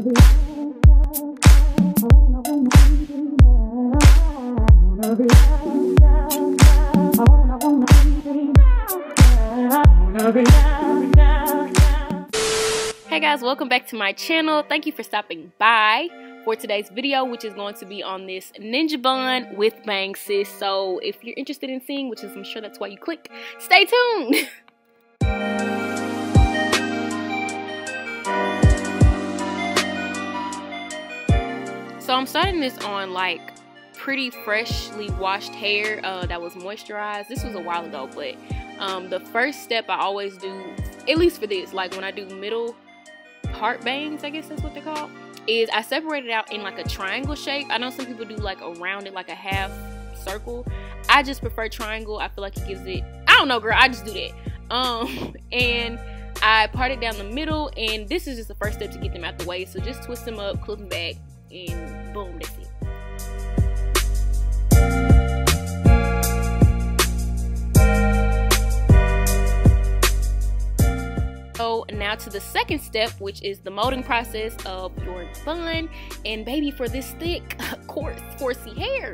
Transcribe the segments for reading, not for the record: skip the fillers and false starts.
Hey guys, welcome back to my channel. Thank you for stopping by for today's video, which is going to be on this ninja bun with bangs, sis. So if you're interested in seeing, which is I'm sure that's why you clicked, stay tuned. So I'm starting this on like pretty freshly washed hair that was moisturized. This was a while ago, but the first step I always do, at least for this, like when I do middle part bangs, I guess that's what they're called, is I separate it out in like a triangle shape. I know some people do like around it, like a half circle. I just prefer triangle. I feel like it gives it, I don't know, girl, I just do that. And I part it down the middle, and this is just the first step to get them out the way. So just twist them up, clip them back, and boom, that's it. So now to the second step, which is the molding process of your bun. And baby, for this thick, coarse, 4C hair,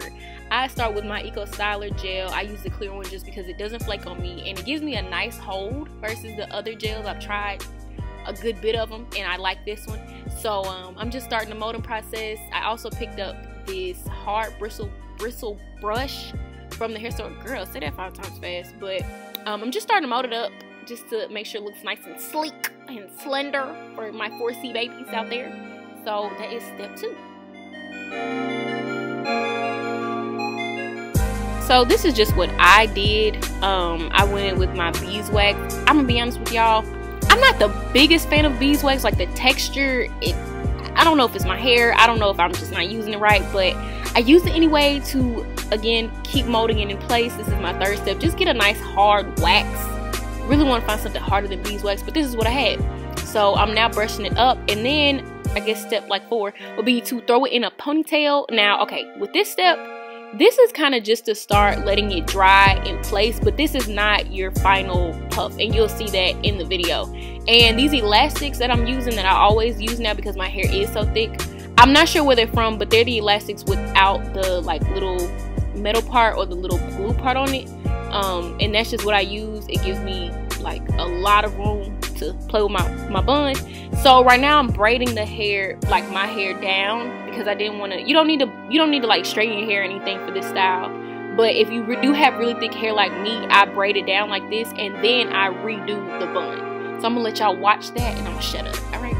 I start with my Eco Styler gel. I use the clear one just because it doesn't flake on me, and it gives me a nice hold versus the other gels. I've tried a good bit of them, and I like this one. So I'm just starting the molding process. I also picked up this hard bristle brush from the hair store. Girl, say that 5 times fast. But I'm just starting to mold it up, just to make sure it looks nice and sleek and slender for my 4C babies out there. So that is step 2. So this is just what I did. I went in with my beeswax. I'm gonna be honest with y'all, I'm not the biggest fan of beeswax. Like the texture, I don't know if it's my hair, I don't know if I'm just not using it right, but I use it anyway to, again, keep molding it in place. This is my third step. Just get a nice hard wax. Really want to find something harder than beeswax, but this is what I had. So I'm now brushing it up, and then I guess step like 4 would be to throw it in a ponytail. Now, okay, with this step, this is kind of just to start letting it dry in place, but this is not your final puff, and you'll see that in the video. And these elastics that I'm using, that I always use now because my hair is so thick, I'm not sure where they're from, but they're the elastics without the like little metal part or the little glue part on it. And that's just what I use. It gives me like a lot of room to play with my bun. So right now I'm braiding the hair, like my hair down, because I didn't want to, you don't need to like straighten your hair or anything for this style. But if you do have really thick hair like me, I braid it down like this, and then I redo the bun. So I'm gonna let y'all watch that, and I'm gonna shut up. All right.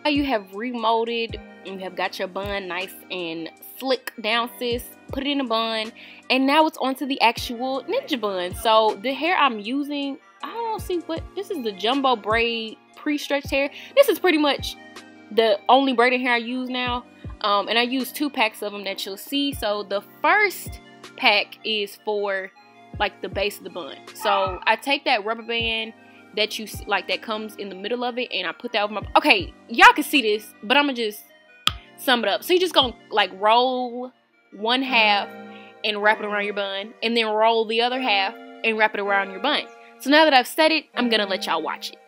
You have remolded, you have got your bun nice and slick down, sis. Put it in a bun, and now it's onto the actual ninja bun. So the hair I'm using, I don't see what this is, the jumbo braid pre-stretched hair. This is pretty much the only braiding hair I use now, and I use 2 packs of them that you'll see. So the first pack is for like the base of the bun. So I take that rubber band that you like that comes in the middle of it, and I put that over my, okay, y'all can see this, but I'm gonna just sum it up. So you're just gonna like roll one half and wrap it around your bun, and then roll the other half and wrap it around your bun. So now that I've said it, I'm gonna let y'all watch it.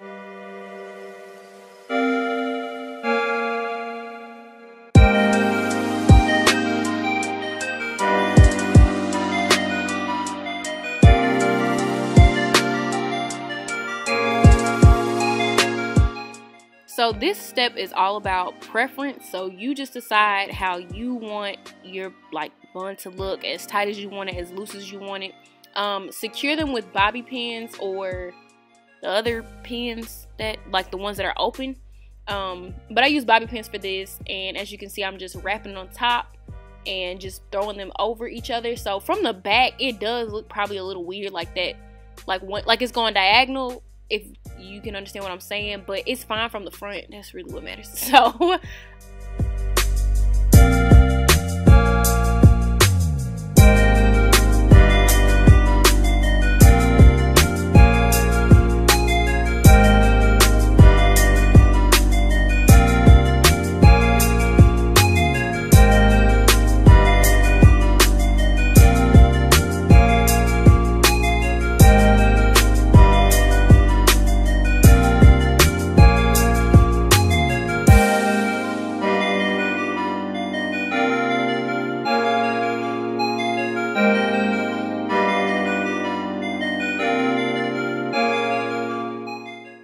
So this step is all about preference. So you just decide how you want your like bun to look, as tight as you want it, as loose as you want it. Secure them with bobby pins or the other pins that like the ones that are open. But I use bobby pins for this, and as you can see, I'm just wrapping it on top and just throwing them over each other. So from the back, it does look probably a little weird like that, like it's going diagonal. if you can understand what I'm saying, but it's fine from the front. That's really what matters.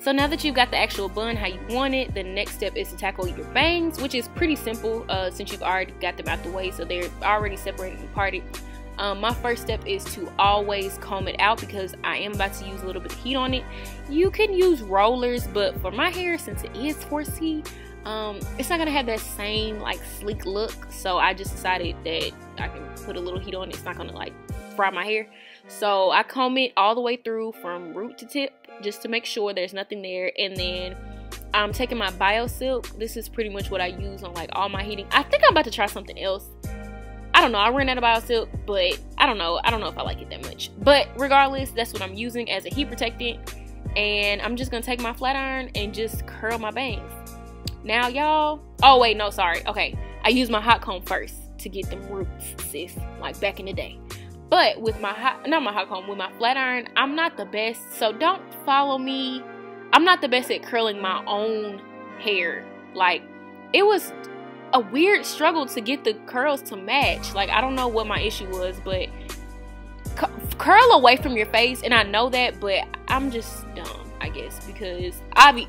So now that you've got the actual bun how you want it, the next step is to tackle your bangs, which is pretty simple since you've already got them out the way, so they're already separated and parted. My first step is to always comb it out because I am about to use a little bit of heat on it. You can use rollers, but for my hair, since it is 4C, it's not gonna have that same like sleek look, so I just decided that I can put a little heat on it. It's not gonna like fry my hair. So I comb it all the way through from root to tip just to make sure there's nothing there, and then I'm taking my BioSilk. This is pretty much what I use on like all my heating. I think I'm about to try something else. I don't know, I ran out of BioSilk, but I don't know if I like it that much. But regardless, that's what I'm using as a heat protectant, and I'm just gonna take my flat iron and just curl my bangs. Now y'all, oh wait, no, sorry, okay, I use my hot comb first to get them roots, sis, like back in the day. But with my with my flat iron, I'm not the best, so don't follow me. I'm not the best at curling my own hair. Like, it was a weird struggle to get the curls to match. Like, I don't know what my issue was, but curl away from your face, and I know that, but I'm just dumb, I guess, because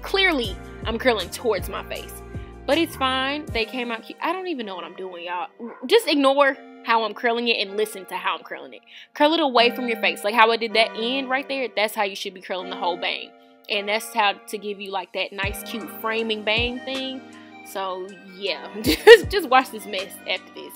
clearly I'm curling towards my face. But it's fine. They came out cute. I don't even know what I'm doing, y'all. Just ignore how I'm curling it and listen to how I'm curling it. Curl it away from your face. Like how I did that end right there. That's how you should be curling the whole bang. And that's how to give you like that nice cute framing bang thing. So yeah, just watch this mess after this.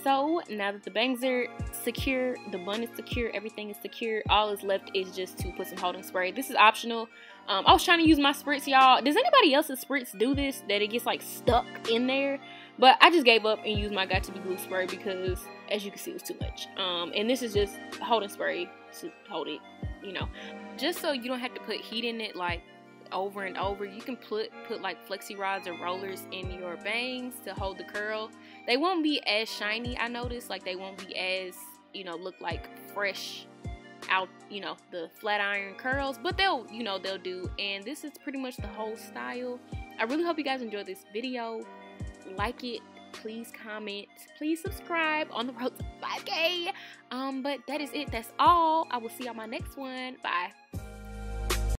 So now that the bangs are secure, the bun is secure, everything is secure, all is left is just to put some holding spray. This is optional. I was trying to use my spritz, y'all. Does anybody else's spritz do this, that it gets like stuck in there? But I just gave up and used my got2b spray because, as you can see, it was too much. And this is just holding spray to hold it, you know. Just so you don't have to put heat in it like over and over. You can put like flexi rods or rollers in your bangs to hold the curl. They won't be as shiny, I noticed. Like, they won't be as, you know, look like fresh out, you know, the flat iron curls, but they'll, you know, they'll do. And this is pretty much the whole style. I really hope you guys enjoyed this video. Like it, please comment, please subscribe on the road to 5K. But that is it. That's all. I will see you on my next one. Bye.